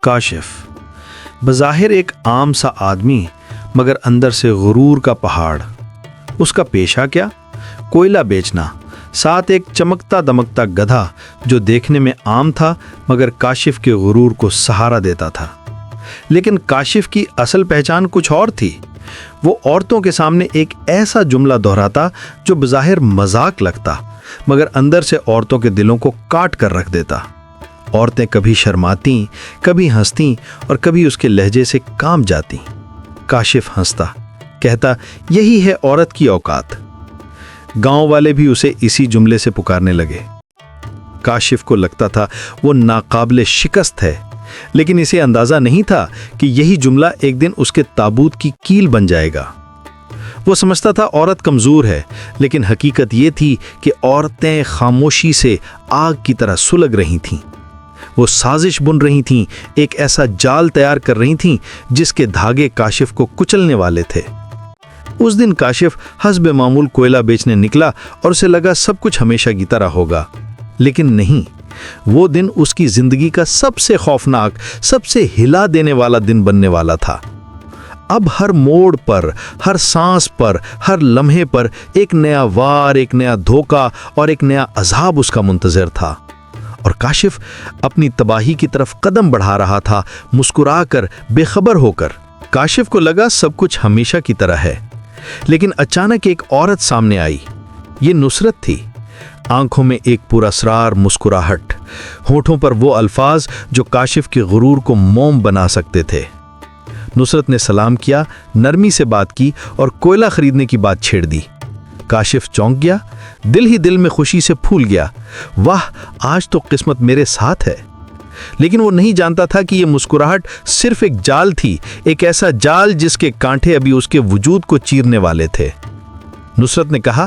کاشف بظاہر ایک عام سا آدمی، مگر اندر سے غرور کا پہاڑ۔ اس کا پیشہ کیا؟ کوئلہ بیچنا، ساتھ ایک چمکتا دمکتا گدھا جو دیکھنے میں عام تھا مگر کاشف کے غرور کو سہارا دیتا تھا۔ لیکن کاشف کی اصل پہچان کچھ اور تھی۔ وہ عورتوں کے سامنے ایک ایسا جملہ دہراتا جو بظاہر مذاق لگتا مگر اندر سے عورتوں کے دلوں کو کاٹ کر رکھ دیتا۔ عورتیں کبھی شرماتیں، کبھی ہنستیں اور کبھی اس کے لہجے سے کام جاتیں۔ کاشف ہنستا، کہتا یہی ہے عورت کی اوقات۔ گاؤں والے بھی اسے اسی جملے سے پکارنے لگے۔ کاشف کو لگتا تھا وہ ناقابل شکست ہے، لیکن اسے اندازہ نہیں تھا کہ یہی جملہ ایک دن اس کے تابوت کی کیل بن جائے گا۔ وہ سمجھتا تھا عورت کمزور ہے، لیکن حقیقت یہ تھی کہ عورتیں خاموشی سے آگ کی طرح سلگ رہی تھیں۔ وہ سازش بن رہی تھیں، ایک ایسا جال تیار کر رہی تھیں جس کے دھاگے کاشف کو کچلنے والے تھے۔ اس دن کاشف حسب معمول کوئلہ بیچنے نکلا اور اسے لگا سب کچھ ہمیشہ کی طرح ہوگا، لیکن نہیں۔ وہ دن اس کی زندگی کا سب سے خوفناک، سب سے ہلا دینے والا دن بننے والا تھا۔ اب ہر موڑ پر، ہر سانس پر، ہر لمحے پر ایک نیا وار، ایک نیا دھوکہ اور ایک نیا عذاب اس کا منتظر تھا۔ اور کاشف اپنی تباہی کی طرف قدم بڑھا رہا تھا، مسکرا کر، بے خبر ہو کر۔ کاشف کو لگا سب کچھ ہمیشہ کی طرح ہے، لیکن اچانک ایک عورت سامنے آئی۔ یہ نصرت تھی۔ آنکھوں میں ایک پراسرار مسکراہٹ، ہونٹوں پر وہ الفاظ جو کاشف کے غرور کو موم بنا سکتے تھے۔ نصرت نے سلام کیا، نرمی سے بات کی اور کوئلہ خریدنے کی بات چھیڑ دی۔ کاشف چونک گیا، دل ہی دل میں خوشی سے پھول گیا۔ واہ، آج تو قسمت میرے ساتھ ہے۔ لیکن وہ نہیں جانتا تھا کہ یہ مسکراہٹ صرف ایک جال تھی، ایک ایسا جال جس کے کانٹے ابھی اس کے وجود کو چیرنے والے تھے۔ نصرت نے کہا،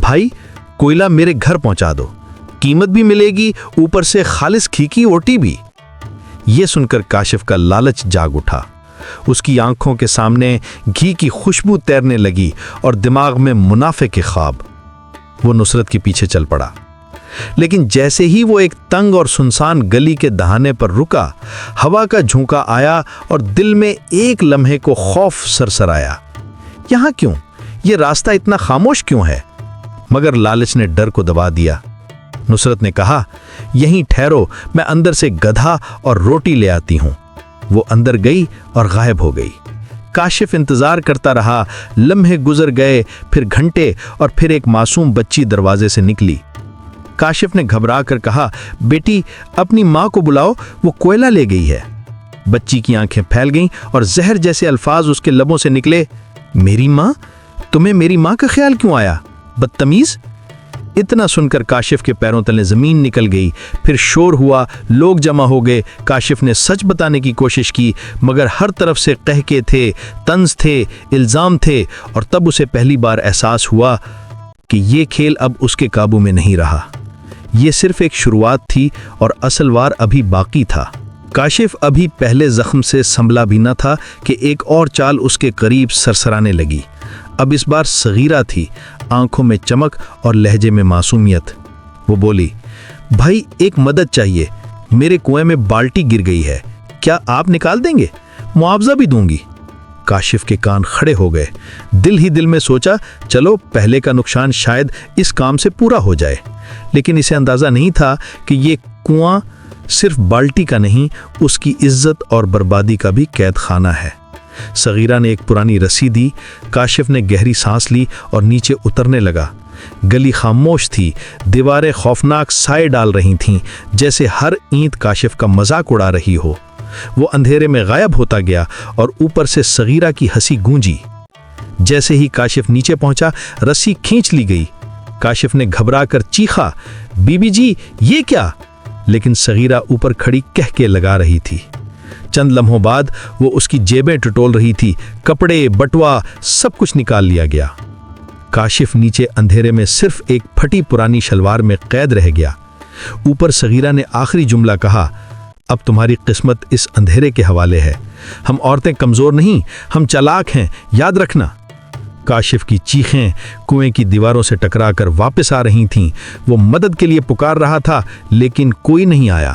بھائی کوئلہ میرے گھر پہنچا دو، قیمت بھی ملے گی، اوپر سے خالص گھی کی اوٹی بھی۔ یہ سن کر کاشف کا لالچ جاگ اٹھا۔ اس کی آنکھوں کے سامنے گھی کی خوشبو تیرنے لگی اور دماغ میں منافع کے خواب۔ وہ نصرت کے پیچھے چل پڑا، لیکن جیسے ہی وہ ایک تنگ اور سنسان گلی کے دہانے پر رکا، ہوا کا جھونکا آیا اور دل میں ایک لمحے کو خوف سرسرایا۔ یہاں کیوں؟ یہ راستہ اتنا خاموش کیوں ہے؟ مگر لالچ نے ڈر کو دبا دیا۔ نصرت نے کہا، یہیں ٹھہرو، میں اندر سے گدھا اور روٹی لے آتی ہوں۔ وہ اندر گئی اور غائب ہو گئی۔ کاشف انتظار کرتا رہا، لمحے گزر گئے، پھر گھنٹے، اور پھر ایک معصوم بچی دروازے سے نکلی۔ کاشف نے گھبرا کر کہا، بیٹی اپنی ماں کو بلاؤ، وہ کوئلہ لے گئی ہے۔ بچی کی آنکھیں پھیل گئیں اور زہر جیسے الفاظ اس کے لبوں سے نکلے، میری ماں؟ تمہیں میری ماں کا خیال کیوں آیا، بدتمیز؟ اتنا سن کر کاشف کے پیروں تلے زمین نکل گئی۔ پھر شور ہوا، لوگ جمع ہو گئے۔ کاشف نے سچ بتانے کی کوشش کی، مگر ہر طرف سے قہقے تھے، طنز تھے، الزام تھے، اور تب اسے پہلی بار احساس ہوا کہ یہ کھیل اب اس کے قابو میں نہیں رہا۔ یہ صرف ایک شروعات تھی اور اصل وار ابھی باقی تھا۔ کاشف ابھی پہلے زخم سے سنبھلا بھی نہ تھا کہ ایک اور چال اس کے قریب سرسرانے لگی۔ اب اس بار صغیرہ تھی، آنکھوں میں چمک اور لہجے میں معصومیت۔ وہ بولی، بھائی ایک مدد چاہیے، میرے کنویں میں بالٹی گر گئی ہے، کیا آپ نکال دیں گے؟ معاوضہ بھی دوں گی۔ کاشف کے کان کھڑے ہو گئے۔ دل ہی دل میں سوچا، چلو پہلے کا نقصان شاید اس کام سے پورا ہو جائے۔ لیکن اسے اندازہ نہیں تھا کہ یہ کنواں صرف بالٹی کا نہیں، اس کی عزت اور بربادی کا بھی قید خانہ ہے۔ صغیرہ نے ایک پرانی رسی دی۔ کاشف نے گہری سانس لی اور نیچے اترنے لگا۔ گلی خاموش تھی، دیواریں خوفناک سائے ڈال رہی تھیں، جیسے ہر اینٹ کاشف کا مذاق اڑا رہی ہو۔ وہ اندھیرے میں غائب ہوتا گیا اور اوپر سے صغیرہ کی ہنسی گونجی۔ جیسے ہی کاشف نیچے پہنچا، رسی کھینچ لی گئی۔ کاشف نے گھبرا کر چیخا، بی بی جی یہ کیا؟ لیکن صغیرہ اوپر کھڑی کہہ کے لگا رہی تھی۔ چند لمحوں بعد وہ اس کی جیبیں ٹٹول رہی تھی، کپڑے، بٹوا، سب کچھ نکال لیا گیا۔ کاشف نیچے اندھیرے میں صرف ایک پھٹی پرانی شلوار میں قید رہ گیا۔ اوپر صغیرہ نے آخری جملہ کہا، اب تمہاری قسمت اس اندھیرے کے حوالے ہے۔ ہم عورتیں کمزور نہیں، ہم چالاک ہیں، یاد رکھنا۔ کاشف کی چیخیں کنویں کی دیواروں سے ٹکرا کر واپس آ رہی تھیں۔ وہ مدد کے لیے پکار رہا تھا، لیکن کوئی نہیں آیا۔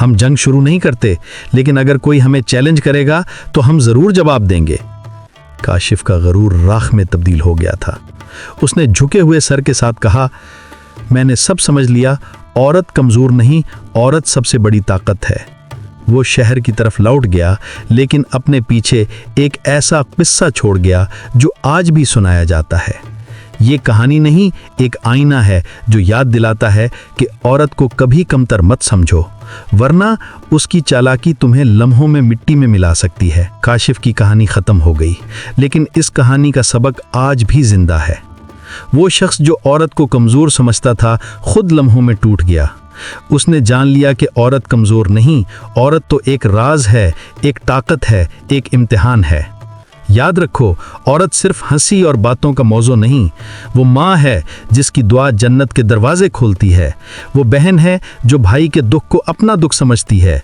ہم جنگ شروع نہیں کرتے، لیکن اگر کوئی ہمیں چیلنج کرے گا تو ہم ضرور جواب دیں گے۔ کاشف کا غرور راکھ میں تبدیل ہو گیا تھا۔ اس نے جھکے ہوئے سر کے ساتھ کہا، میں نے سب سمجھ لیا، عورت کمزور نہیں، عورت سب سے بڑی طاقت ہے۔ وہ شہر کی طرف لوٹ گیا، لیکن اپنے پیچھے ایک ایسا قصہ چھوڑ گیا جو آج بھی سنایا جاتا ہے۔ یہ کہانی نہیں، ایک آئینہ ہے جو یاد دلاتا ہے کہ عورت کو کبھی کمتر مت سمجھو، ورنہ اس کی چالاکی تمہیں لمحوں میں مٹی میں ملا سکتی ہے۔ کاشف کی کہانی ختم ہو گئی، لیکن اس کہانی کا سبق آج بھی زندہ ہے۔ وہ شخص جو عورت کو کمزور سمجھتا تھا، خود لمحوں میں ٹوٹ گیا۔ اس نے جان لیا کہ عورت کمزور نہیں، عورت تو ایک راز ہے، ایک طاقت ہے، ایک امتحان ہے۔ یاد رکھو، عورت صرف ہنسی اور باتوں کا موضوع نہیں، وہ ماں ہے جس کی دعا جنت کے دروازے کھولتی ہے، وہ بہن ہے جو بھائی کے دکھ کو اپنا دکھ سمجھتی ہے،